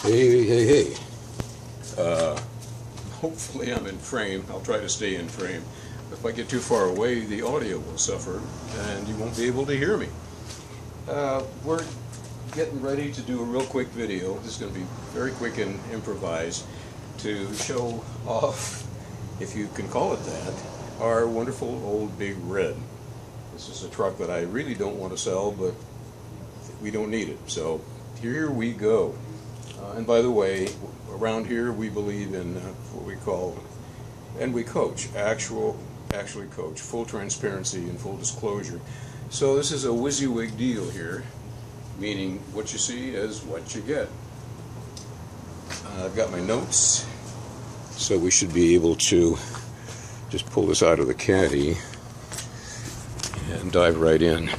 Hey. Hopefully I'm in frame. I'll try to stay in frame. If I get too far away, the audio will suffer and you won't be able to hear me. We're getting ready to do a real quick video. This is going to be very quick and improvised to show off, if you can call it that, our wonderful old Big Red. This is a truck that I really don't want to sell, but we don't need it. So here we go. And by the way, around here we believe in what we call, and we coach, actually coach, full transparency and full disclosure. So this is a WYSIWYG deal here, meaning what you see is what you get. I've got my notes, so we should be able to just pull this out of the caddy and dive right in.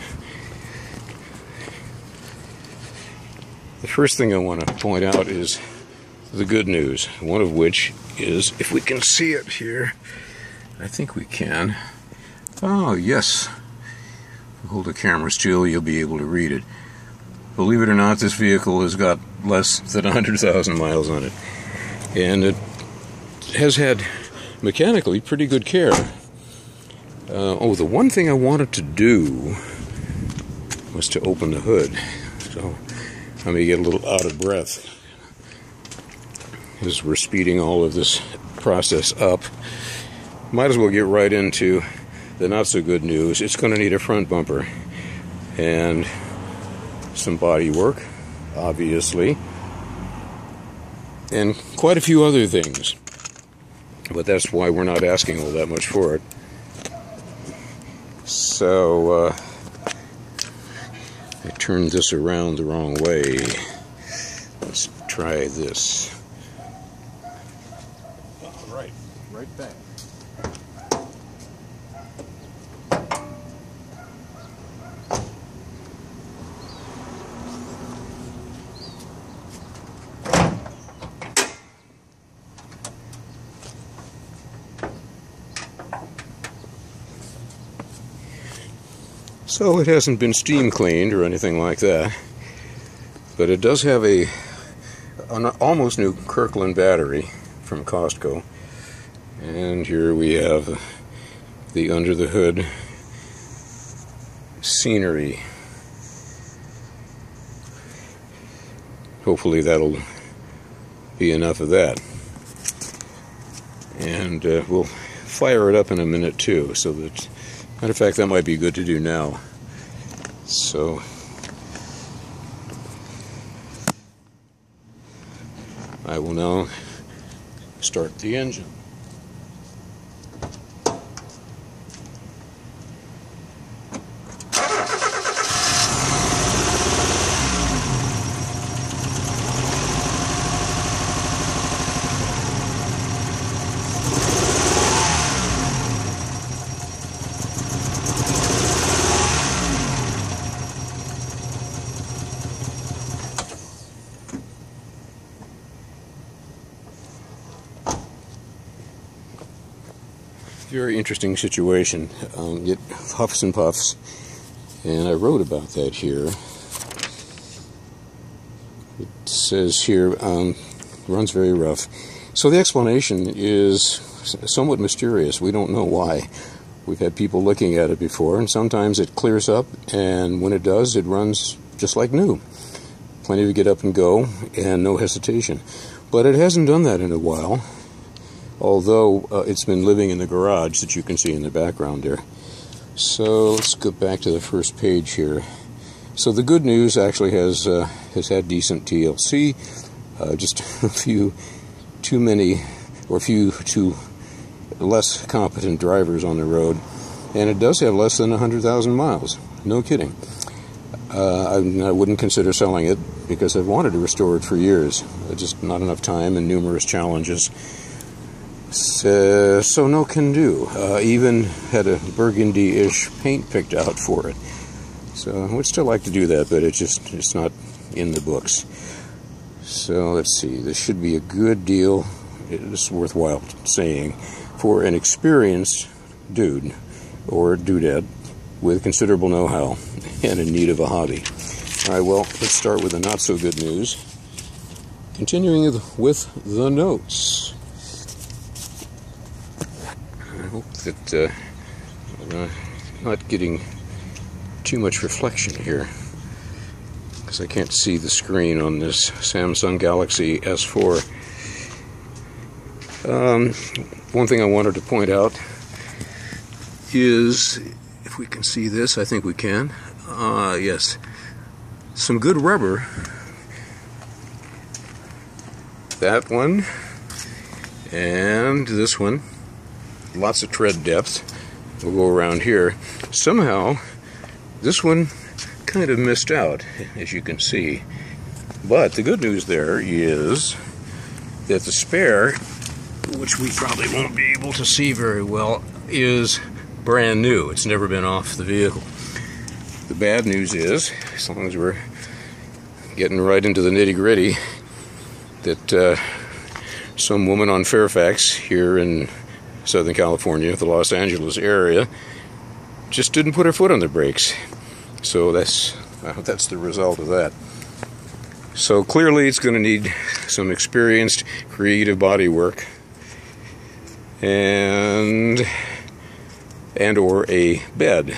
The first thing I want to point out is the good news, one of which is, if we can see it here, I think we can. Oh, yes. If you hold the camera still, you'll be able to read it. Believe it or not, this vehicle has got less than 100,000 miles on it. And it has had, mechanically, pretty good care. The one thing I wanted to do was to open the hood. So I may get a little out of breath as we're speeding all of this process up. Might as well get right into the not so good news. It's going to need a front bumper and some body work, obviously, and quite a few other things. But that's why we're not asking all that much for it. So I turned this around the wrong way. Let's try this. All right, right back. So it hasn't been steam cleaned or anything like that, but it does have an almost new Kirkland battery from Costco. And here we have the under the hood scenery. Hopefully that'll be enough of that. And we'll fire it up in a minute too, so that, matter of fact, that might be good to do now. So I will now start the engine. Very interesting situation. It huffs and puffs, and I wrote about that here. It says here, runs very rough. So the explanation is somewhat mysterious. We don't know why. We've had people looking at it before, and sometimes it clears up, and when it does, it runs just like new. Plenty to get up and go, and no hesitation. But it hasn't done that in a while. Although it's been living in the garage that you can see in the background there. So let's go back to the first page here. So the good news actually has had decent TLC, just a few too many, or too less competent drivers on the road, and it does have less than 100,000 miles. No kidding. I wouldn't consider selling it because I've wanted to restore it for years. Just not enough time and numerous challenges. So no can do. Even had a burgundy-ish paint picked out for it. So I would still like to do that, but it's not in the books. So let's see. This should be a good deal. It's worthwhile saying for an experienced dude or dudette with considerable know-how and in need of a hobby. All right. Well, let's start with the not so good news. continuing with the notes. I hope that I'm not getting too much reflection here, because I can't see the screen on this Samsung Galaxy S4. One thing I wanted to point out is, if we can see this, I think we can. Yes, some good rubber. That one and this one. Lots of tread depth. We'll go around here. Somehow, this one kind of missed out, as you can see. But the good news there is that the spare, which we probably won't be able to see very well, is brand new. It's never been off the vehicle. The bad news is, as long as we're getting right into the nitty-gritty, that some woman on Fairfax here in Southern California, the Los Angeles area, just didn't put her foot on the brakes. So that's the result of that. So clearly it's going to need some experienced creative body work and or a bed.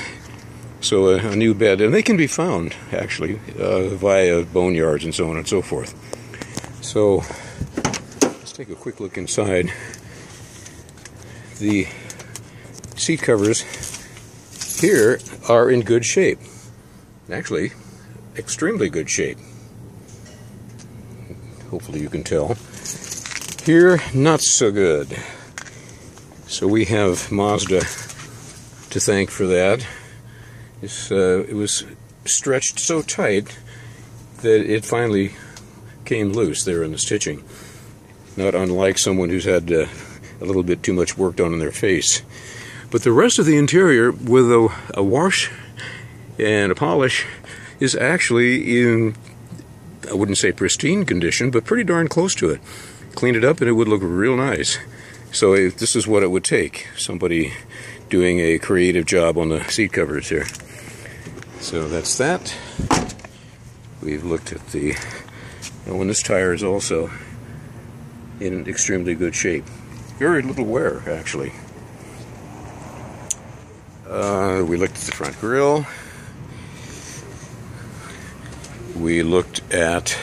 So a new bed, and they can be found actually via boneyards and so on and so forth. So let's take a quick look inside. The seat covers here are in good shape. Actually, extremely good shape. Hopefully you can tell. Here, not so good. So we have Mazda to thank for that. It was stretched so tight that it finally came loose there in the stitching. Not unlike someone who's had a little bit too much work done on their face. But the rest of the interior, with a wash and a polish, is actually in, I wouldn't say pristine condition, but pretty darn close to it. Clean it up and it would look real nice. So this is what it would take, somebody doing a creative job on the seat covers here. So that's that. We've looked at the, and this tire is also in extremely good shape. Very little wear, actually. We looked at the front grille. We looked at,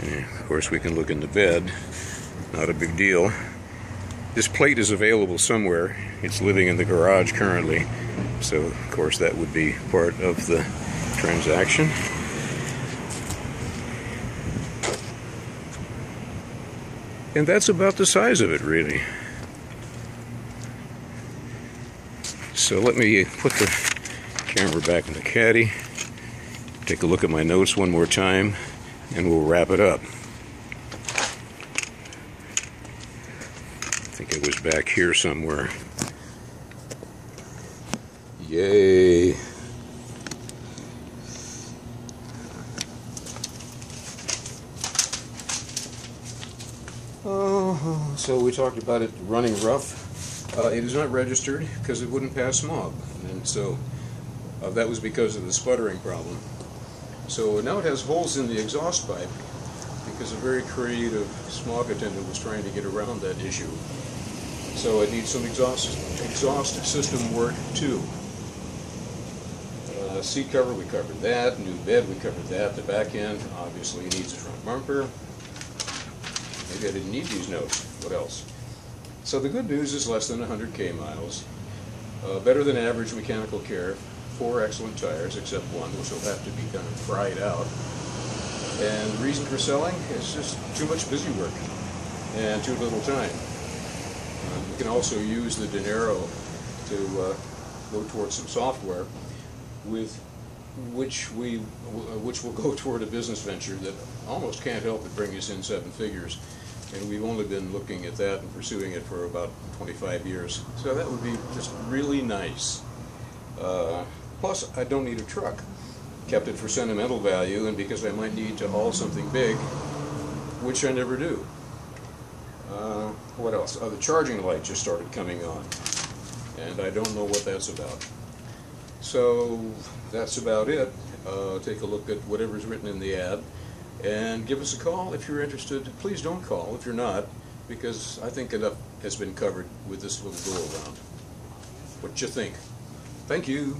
of course we can look in the bed, not a big deal. This plate is available somewhere. It's living in the garage currently, so of course that would be part of the transaction. And that's about the size of it, really. So let me put the camera back in the caddy, take a look at my notes one more time, and we'll wrap it up. I think it was back here somewhere. Yay! Oh, so we talked about it running rough. It is not registered because it wouldn't pass smog, and so that was because of the sputtering problem. So now it has holes in the exhaust pipe because a very creative smog attendant was trying to get around that issue. So it needs some exhaust system work too. Seat cover, we covered that. New bed, we covered that. The back end obviously needs a front bumper. Maybe I didn't need these notes. What else? So the good news is less than 100K miles. Better than average mechanical care. 4 excellent tires, except one, which will have to be kind of fried out. And the reason for selling is just too much busy work and too little time. We can also use the dinero to go towards some software, with which will go toward a business venture that almost can't help but bring us in 7 figures. And we've only been looking at that and pursuing it for about 25 years. So that would be just really nice. Plus, I don't need a truck. Kept it for sentimental value and because I might need to haul something big, which I never do. What else? The charging light just started coming on, and I don't know what that's about. So that's about it. Take a look at whatever's written in the ad. And give us a call if you're interested. Please don't call if you're not, because I think enough has been covered with this little go-around. What you think? Thank you.